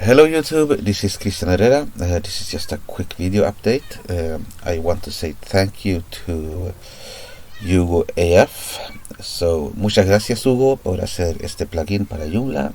Hello YouTube, this is Christian Herrera. This is just a quick video update. I want to say thank you to Hugo AF. So, muchas gracias Hugo por hacer este plugin para Joomla.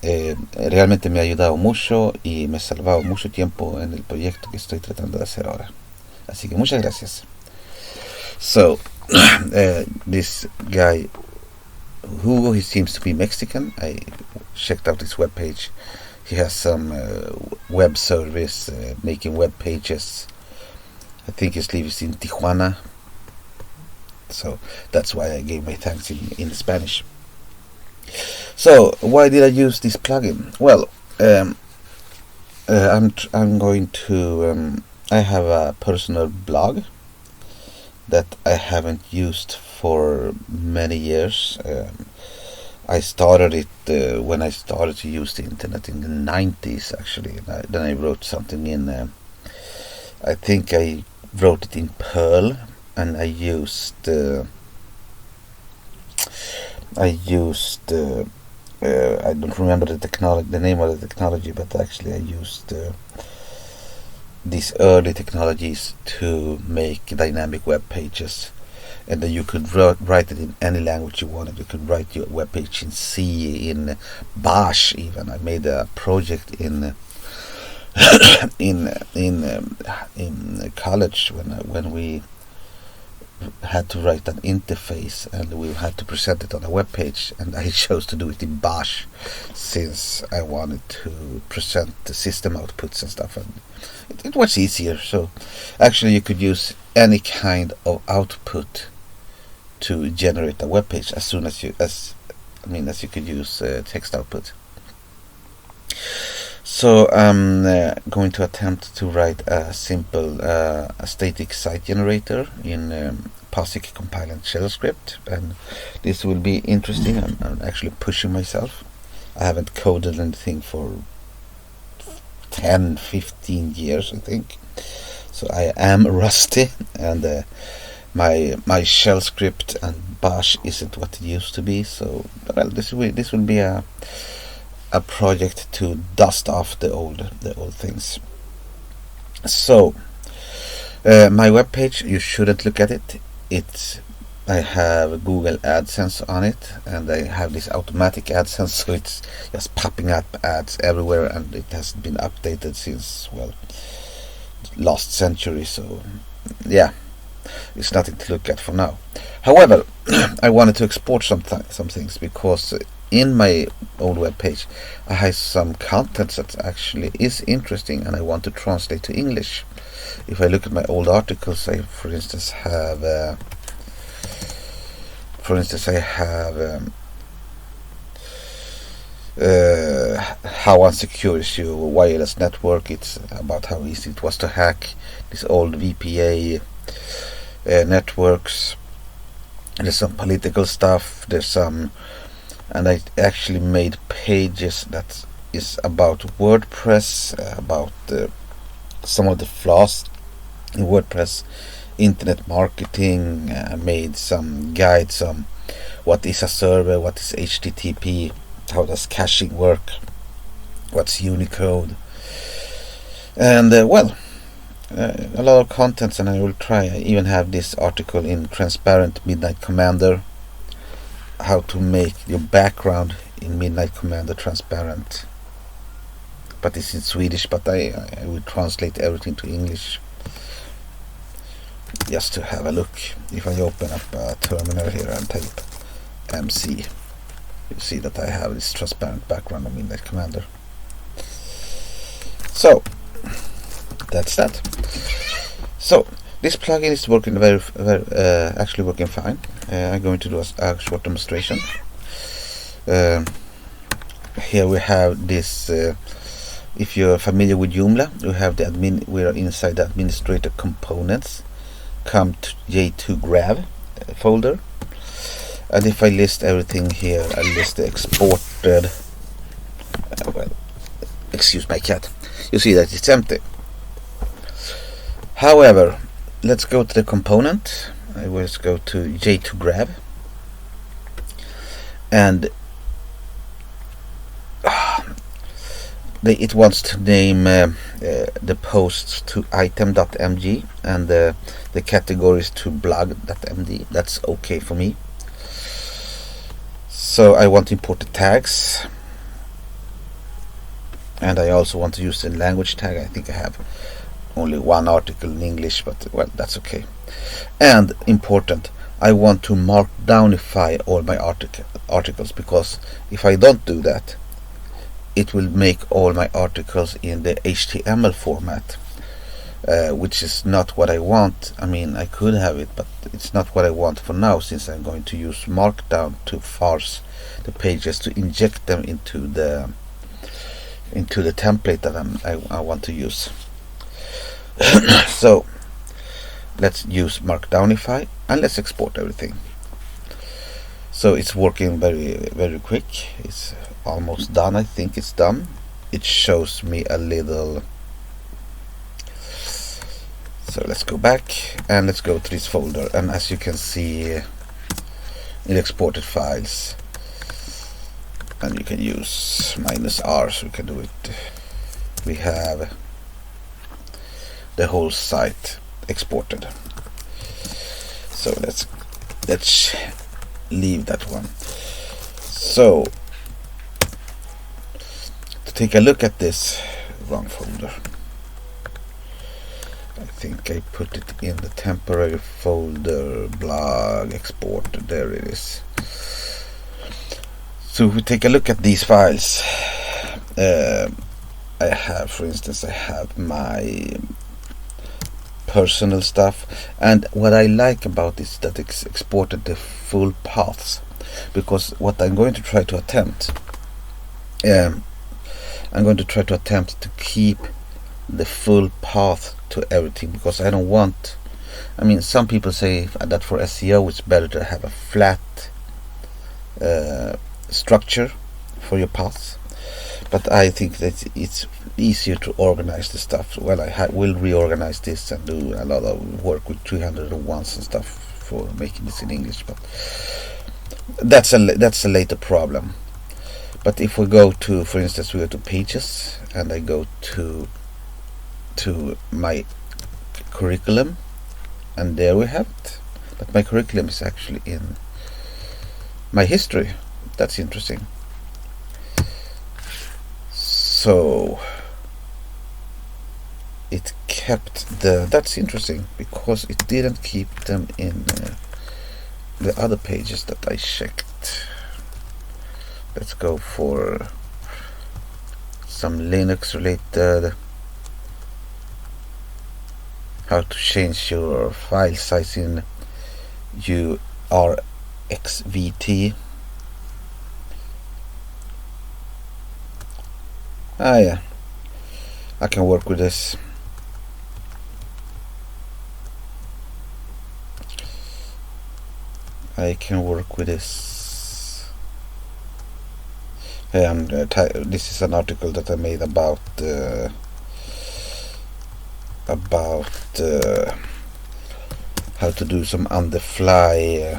Realmente me ha ayudado mucho y me ha salvado mucho tiempo en el proyecto que estoy tratando de hacer ahora. Así que muchas gracias. So, this guy Hugo, he seems to be Mexican. I checked out his webpage. He has some web service making web pages. I think he lives in Tijuana, so that's why I gave my thanks in Spanish. So why did I use this plugin? Well, I'm going to I have a personal blog that I haven't used for many years. I started it when I started to use the internet in the 90s, actually. Then I wrote something in, I think I wrote it in Perl, and I used I don't remember the name of the technology, but actually I used these early technologies to make dynamic web pages. And then you could write it in any language you wanted. You could write your web page in C, in Bash even. I made a project in college when we had to write an interface and we had to present it on a web page, and I chose to do it in Bash since I wanted to present the system outputs and stuff, and it was easier. So actually you could use any kind of output to generate a web page as soon as you could use text output. So I'm going to attempt to write a simple a static site generator in POSIX compiled shell script, and this will be interesting. I'm actually pushing myself. I haven't coded anything for 10-15 years, I think, so I am rusty, and my shell script and Bash isn't what it used to be. So, well, this will be a project to dust off the old things. So, my webpage, you shouldn't look at it. I have Google AdSense on it, and I have this automatic AdSense, so it's just popping up ads everywhere, and it hasn't been updated since, well, last century. So, yeah, it's nothing to look at for now. However, I wanted to export some things, because in my old web page I have some content that actually is interesting and I want to translate to English. If I look at my old articles, I for instance have how unsecure is your wireless network. It's about how easy it was to hack these old VPA networks. There's some political stuff, there's some, and I actually made pages that is about WordPress, about some of the flaws in WordPress, internet marketing. I made some guides on what is a server, what is HTTP, how does caching work, what's Unicode, and a lot of contents. And I will try. I even have this article in Transparent Midnight Commander, how to make your background in Midnight Commander transparent, but it's in Swedish, but I will translate everything to English just to have a look. If I open up a terminal here and type MC, you see that I have this transparent background of Midnight Commander. So that's that. So this plugin is working actually working fine. I'm going to do a short demonstration. Here we have this. If you're familiar with Joomla, we have the admin. We are inside the administrator components. Come to J2Grav folder, and if I list everything here, I list the exported. Excuse my cat. You see that it's empty. However, let's go to the component. I will go to J2Grav, and it wants to name the posts to item.mg and the categories to blog.md. That's okay for me. So I want to import the tags, and I also want to use the language tag. I think I have only one article in English, but well, that's okay. And important, I want to markdownify all my articles, because if I don't do that, it will make all my articles in the HTML format, which is not what I want. I mean, I could have it, but it's not what I want for now, since I'm going to use Markdown to parse the pages, to inject them into the template that I want to use. So let's use Markdownify and let's export everything. So it's working very, very quick. It's almost done. I think it's done. It shows me a little. So let's go back and let's go to this folder, and as you can see, it exported files, and you can use -R, so we can do it. We have the whole site exported. So let's leave that one. So to take a look at this wrong folder, I think I put it in the temporary folder, blog export. There it is. So if we take a look at these files, I have, for instance, I have my personal stuff, and what I like about this is that it's exported the full paths, because what I'm going to try to attempt, to keep the full path to everything, because I don't want, I mean, some people say that for SEO it's better to have a flat structure for your paths, but I think that it's easier to organize the stuff. Well, I will reorganize this and do a lot of work with 301s and stuff for making this in English, but that's a later problem. But if we go to, for instance, we go to pages, and I go to my curriculum, and there we have it. But my curriculum is actually in my history. That's interesting. So it kept that's interesting, because it didn't keep them in the other pages that I checked. Let's go for some Linux related, how to change your file size in URXVT. Yeah, I can work with this. This is an article that I made about how to do some on the fly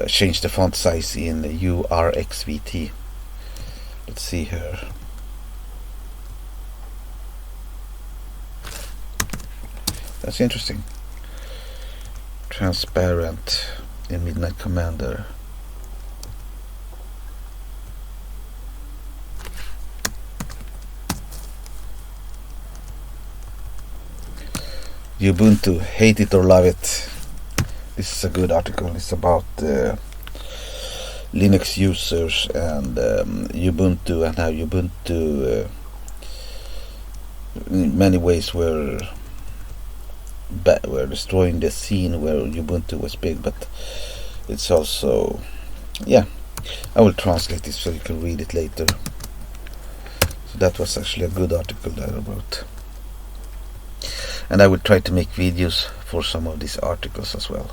change the font size in URXVT. Let's see here. That's interesting. Transparent in Midnight Commander. Ubuntu, hate it or love it. This is a good article. It's about Linux users and Ubuntu, and how Ubuntu in many ways were destroying the scene where Ubuntu was big. But it's also, yeah, I will translate this so you can read it later. So that was actually a good article that I wrote, and I will try to make videos for some of these articles as well.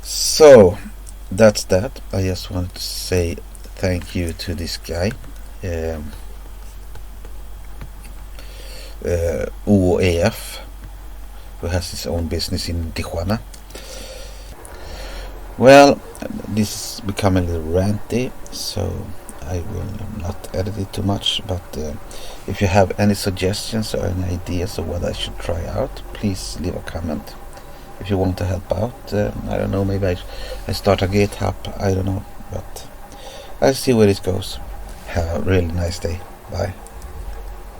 So that's that. I just wanted to say thank you to this guy, OOAF, who has his own business in Tijuana. Well, this is becoming a little ranty, so I will not edit it too much, but if you have any suggestions or any ideas of what I should try out, please leave a comment. If you want to help out, I don't know, maybe I start a GitHub, I don't know, but I'll see where it goes. Have a really nice day. Bye.